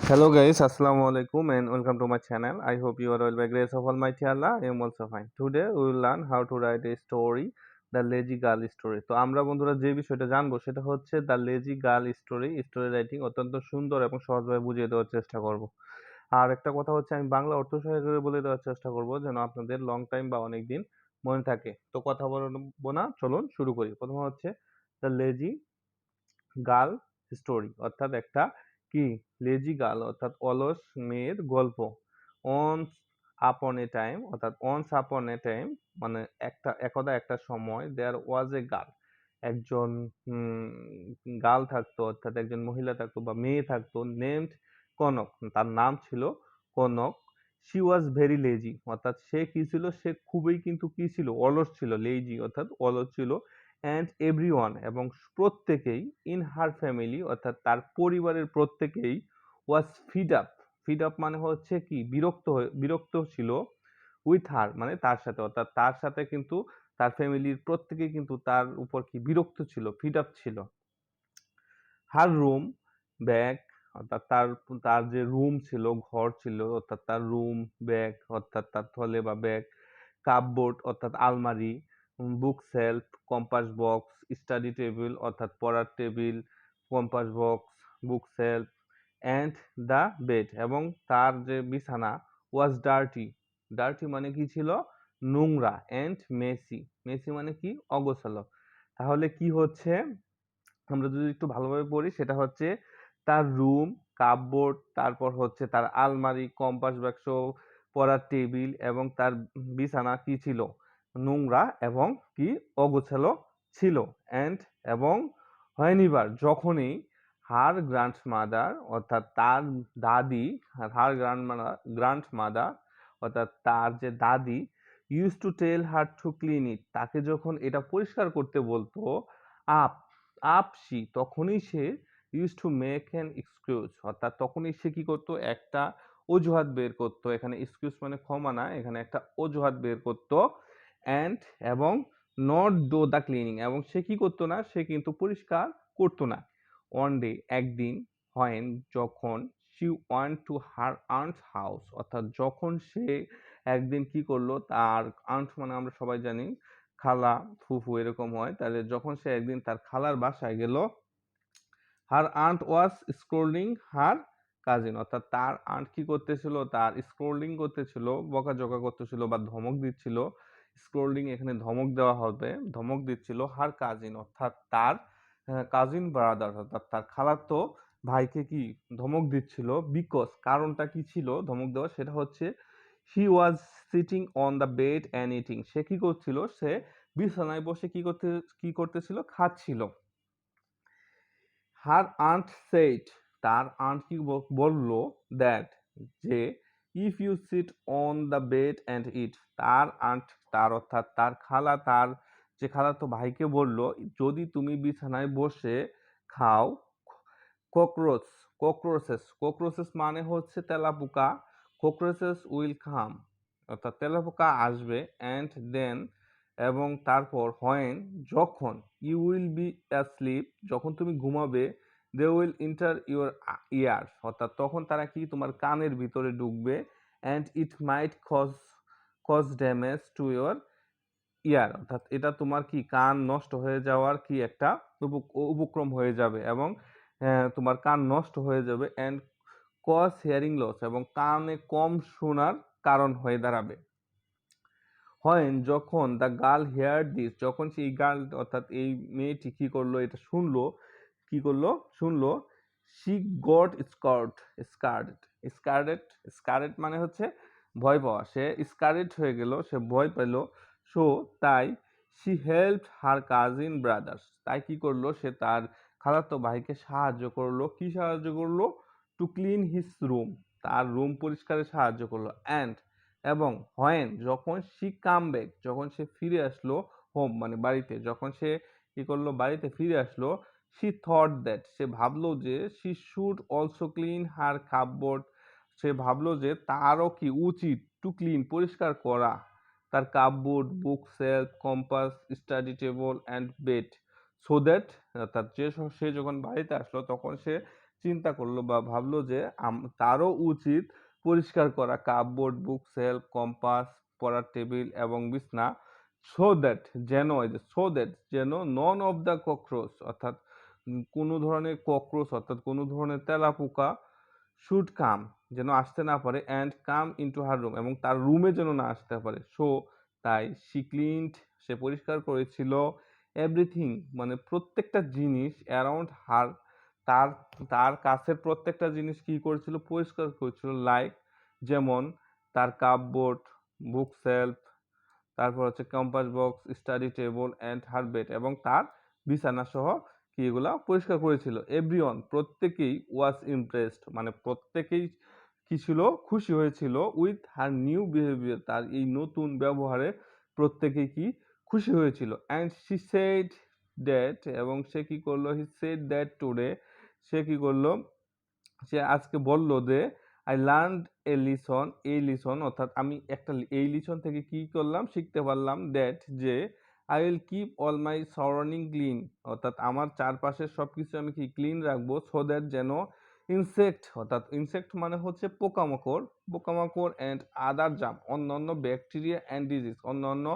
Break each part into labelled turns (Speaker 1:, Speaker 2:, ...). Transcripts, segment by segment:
Speaker 1: Hello guys, Assalamu alaikum and welcome to my channel. I hope you are all by grace of Almighty Allah. I am also fine. Today we will learn how to write a story, the lazy girl story. তো আমরা বন্ধুরা যে বিষয়টা জানবো সেটা হচ্ছে the lazy girl story writing অত্যন্ত সুন্দর এবং সহজভাবে বুঝিয়ে দেওয়ার চেষ্টা করব। আর একটা কথা হচ্ছে আমি বাংলা অর্থ সহকারে বলে দেওয়ার চেষ্টা করব যেন আপনাদের লং টাইম বা অনেক দিন মনে থাকে। তো কথা বলবো না, চলুন শুরু করি। প্রথমে হচ্ছে দ্য লেজি গার্ল স্টোরি অর্থাৎ একটা কি লেজি গার্ল অর্থাৎ অলস মেয়ের গল্প। অনস আপন এ টাইম অর্থাৎ অনস আপন এ টাইম মানে একদা একটা সময় দেয়ার ওয়াজ এ গার্ল, একজন গার্ল থাকতো অর্থাৎ একজন মহিলা থাকতো বা মেয়ে থাকতো নেমড কনক, তার নাম ছিল Kanak. She was very lazy অর্থাৎ সে কি ছিল, সে খুবই কিন্তু কি ছিল, অলস ছিল, লেজি অর্থাৎ অলস ছিল। অ্যান্ড এভরিওয়ান এবং প্রত্যেকেই ইন হার ফ্যামিলি অর্থাৎ তার পরিবারের প্রত্যেকেই ওয়াজ ফিড আপ মানে হচ্ছে কি বিরক্ত ছিল উইথ হার মানে তার সাথে, অর্থাৎ তার সাথে কিন্তু তার ফ্যামিলির প্রত্যেকেই কিন্তু তার উপর কি বিরক্ত ছিল, ফিড আপ ছিল। হার রুম ব্যাগ অর্থাৎ তার তার যে রুম ছিল, ঘর ছিল, অর্থাৎ তার রুম, ব্যাগ অর্থাৎ তার থলে বা ব্যাগ, কাপবোর্ড অর্থাৎ আলমারি, বুক self, compass box, study table অর্থাৎ পড়ার table, compass box, book self and the bed এবং তার যে বিছানা ওয়াজ ডার্টি মানে কি ছিল, নোংরা, অ্যান্ড মেসি মানে কি, অগোছালো। তাহলে কি হচ্ছে, আমরা যদি একটু ভালোভাবে পড়ি সেটা হচ্ছে তার রুম, কাপবোর্ড, তারপর হচ্ছে তার আলমারি, কম্পাস বাক্স, পড়ার টেবিল এবং তার বিছানা কি ছিল, নোংরা এবং কি অগোছালো ছিল। অ্যান্ড এবং হয়নিবার যখনই হার গ্র্যান্ডমাদার অর্থাৎ তার দাদি, হার গ্র্যান্ডমাদার অর্থাৎ তার যে দাদি use to tell her to clean it, তাকে যখন এটা পরিষ্কার করতে বলতো, আপ আপসি তখনই সে use to make an excuse অর্থাৎ তখনই সে কি করতো, একটা অজুহাত বের করতো। এখানে এক্সকিউজ মানে ক্ষমা না, এখানে একটা অজুহাত বের করতো। অ্যান্ড এবং নট ডু দ্য ক্লিনিং এবং সে কি করতো না, সে কিন্তু পরিষ্কার করতো না। ওয়ান ডে একদিন, হয় যখন she want to her aunt house অর্থাৎ যখন সে একদিন কি করলো, তার আন্ট মানে আমরা সবাই জানি খালা, ফুফু এরকম হয়, তাহলে যখন সে একদিন তার খালার বাসায় গেল, হার আন্ট ওয়াজ স্কোল্ডিং হার কাজিন অর্থাৎ তার আন্ট কি করতেছিল, তার স্কোল্ডিং করতেছিল, বকাঝকা করতেছিল বা ধমক দিচ্ছিল। স্কোল্ডিং এখানে ধমক দেওয়া হবে, ধমক দিচ্ছিল হার কাজিন অর্থাৎ তার কাজিন ব্রাদার অর্থাৎ তার খালাতো ভাইকে কি ধমক দিচ্ছিল। বিকজ কারণটা কি ছিল ধমক দেওয়া, সেটা হচ্ছে he was sitting on the bed and eating, সে কি করছিল, সে বিছানায় বসে কি করতেছিল, খাচ্ছিল। হার আন্ট সেইড তার আন্ট কি বলল, দ্যাট যে if you sit on the bed and eat, তার আন্ট তার অর্থাৎ তার খালা তার যে খালাতো ভাইকে বলল, যদি তুমি বিছানায় বসে খাও, ককরোচ কোকরোচেস মানে হচ্ছে তেলাপোকা, কোকরোচেস উইল কাম অর্থাৎ তেলাপোকা আসবে, অ্যান্ড দেন এবং তারপর হোয়েন যখন, ইউ উইল বি অ্যাসলিপ যখন তুমি ঘুমাবে, they will enter your ear অর্থাৎ তখন তারা কি তোমার কানের ভিতরে ঢুকবে। And it might cause damage to your ear অর্থাৎ এটা তোমার কি কান নষ্ট হয়ে যাওয়ার কি একটা উপক্রম হয়ে যাবে এবং তোমার কান নষ্ট হয়ে যাবে। অ্যান্ড কজ হিয়ারিং লস এবং কানে কম শোনার কারণ হয়ে দাঁড়াবে। হয় যখন দ্য গার্ল হেয়ার দিস যখন সেই গার্ল অর্থাৎ এই মেয়েটি কি করলো, এটা শুনলো, কি করলো শুনলো, শি গট স্কার্ডেড মানে হচ্ছে ভয় পাওয়া, সে স্কার্ডেড হয়ে গেল, সে ভয় পেল। সো তাই she helped her cousin brothers, তাই কি করলো, সে তার খালাতো ভাইকে সাহায্য করলো, কি সাহায্য করলো, টু ক্লিন হিজ রুম, তার রুম পরিষ্কারে সাহায্য করলো। অ্যান্ড এবং হোয়েন যখন শি কাম ব্যাক যখন সে ফিরে আসলো, হোম মানে বাড়িতে, যখন সে কি করলো, বাড়িতে ফিরে আসলো, শি থট দ্যাট সে ভাবলো যে she should also clean her cupboard, সে ভাবলো যে তারও কি উচিত টু ক্লিন পরিষ্কার করা তার cupboard, book self, compass, study table and bed, so that অর্থাৎ সে যখন বাড়িতে আসলো তখন সে চিন্তা করলো বা ভাবলো যে তারও উচিত পরিষ্কার করা কাপবোর্ড, বুক শেলফ, কম্পাস, পড়ার টেবিল এবং বিছনা, সো দ্যাট যেন নন অফ দ্য ককরোচ অর্থাৎ কোনো ধরনের ককরোচ অর্থাৎ কোনো ধরনের তেলাপোকা শুড কাম যেন আসতে না পারে and come into her room এবং তার রুমে যেন না আসতে পারে। সো তাই সে পরিষ্কার করেছিল এভরিথিং মানে প্রত্যেকটা জিনিস অ্যারাউন্ড হার, তার তার কাছের প্রত্যেকটা জিনিস কি করেছিল পরিষ্কার করেছিল, লাইক যেমন তার কাপবোর্ড, বুক সেলফ, তারপর হচ্ছে compass box, study table and her bed এবং তার বিছানা সহ কি এগুলা পরিষ্কার করেছিল। এভরিওয়ান প্রত্যেকেই ওয়াজ ইমপ্রেসড মানে প্রত্যেকেই কি ছিল খুশি হয়েছিল উইথ হার নিউ বিহেভিয়ার তার এই নতুন ব্যবহারে প্রত্যেকেই কি খুশি হয়েছিল। অ্যান্ড শি সেড দ্যাট এবং সে কি করলো হি সেড দ্যাট টুডে সে কি করলো সে আজকে বলল যে আই লার্নড এ লিসন এই লিসন অর্থাৎ আমি একটা এই লিসন থেকে কি করলাম শিখতে পারলাম দ্যাট যে I will keep all my surrounding clean অর্থাৎ আমার চারপাশের সবকিছু আমি কি ক্লিন রাখবো সো দ্যাট যেন ইনসেক্ট অর্থাৎ ইনসেক্ট মানে হচ্ছে পোকামাকড় অ্যান্ড আদার জাম অন্যান্য ব্যাকটেরিয়া অ্যান্ড ডিজিজ অন্যান্য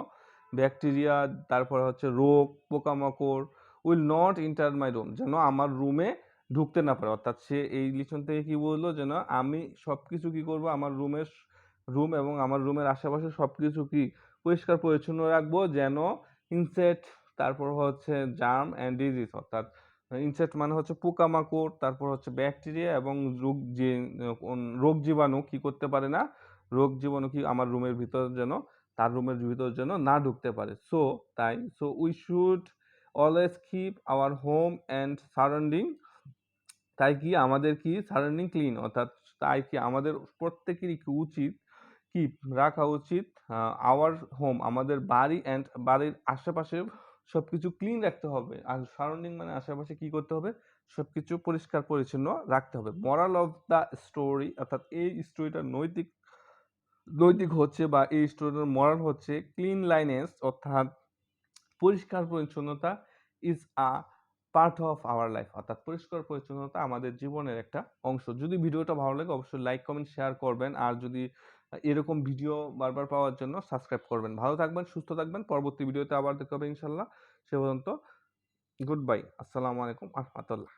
Speaker 1: ব্যাকটেরিয়া তারপর হচ্ছে রোগ পোকামাকড় will not enter my room যেন আমার রুমে ঢুকতে না পারে। অর্থাৎ সে এই লিসন থেকে কি বললো যেন আমি সবকিছু কি করব আমার রুম এবং আমার রুমের আশেপাশে সবকিছু কি পরিষ্কার পরিচ্ছন্ন রাখবো যেন ইনসেক্ট তারপর হচ্ছে জার্ম অ্যান্ড ডিজিজ অর্থাৎ ইনসেক্ট মানে হচ্ছে পোকামাকড় তারপর হচ্ছে ব্যাকটেরিয়া এবং রোগ জীবাণু কি করতে পারে না রোগ জীবাণু কি আমার রুমের ভিতর যেন তার রুমের ভিতর যেন না ঢুকতে পারে। So we should always keep our home and surrounding তাই কি আমাদের কি সারাউন্ডিং ক্লিন অর্থাৎ তাই কি আমাদের প্রত্যেকেরই কি উচিত কি রাখা উচিত আওয়ার হোম আমাদের বাড়ি অ্যান্ড বাড়ির আশেপাশে সবকিছু ক্লিন রাখতে হবে। আর সারাউন্ডিং মানে আশেপাশে কি করতে হবে সবকিছু পরিষ্কার পরিচ্ছন্ন রাখতে হবে। মোরাল অফ দ্য স্টোরি অর্থাৎ এই স্টোরিটার নৈতিক নৈতিক হচ্ছে বা এই স্টোরিটার মোরাল হচ্ছে ক্লিনলাইনেস অর্থাৎ পরিষ্কার পরিচ্ছন্নতা is a part of our life অর্থাৎ পরিষ্কার পরিচ্ছন্নতা আমাদের জীবনের একটা অংশ। যদি ভিডিওটা ভালো লাগে অবশ্যই লাইক কমেন্ট শেয়ার করবেন আর যদি এরকম ভিডিও বারবার পাওয়ার জন্য সাবস্ক্রাইব করবেন। ভালো থাকবেন সুস্থ থাকবেন পরবর্তী ভিডিওতে আবার দেখা হবে ইনশাল্লাহ। সে পর্যন্ত গুড বাই, আসসালামু আলাইকুম রহমতুল্লাহ।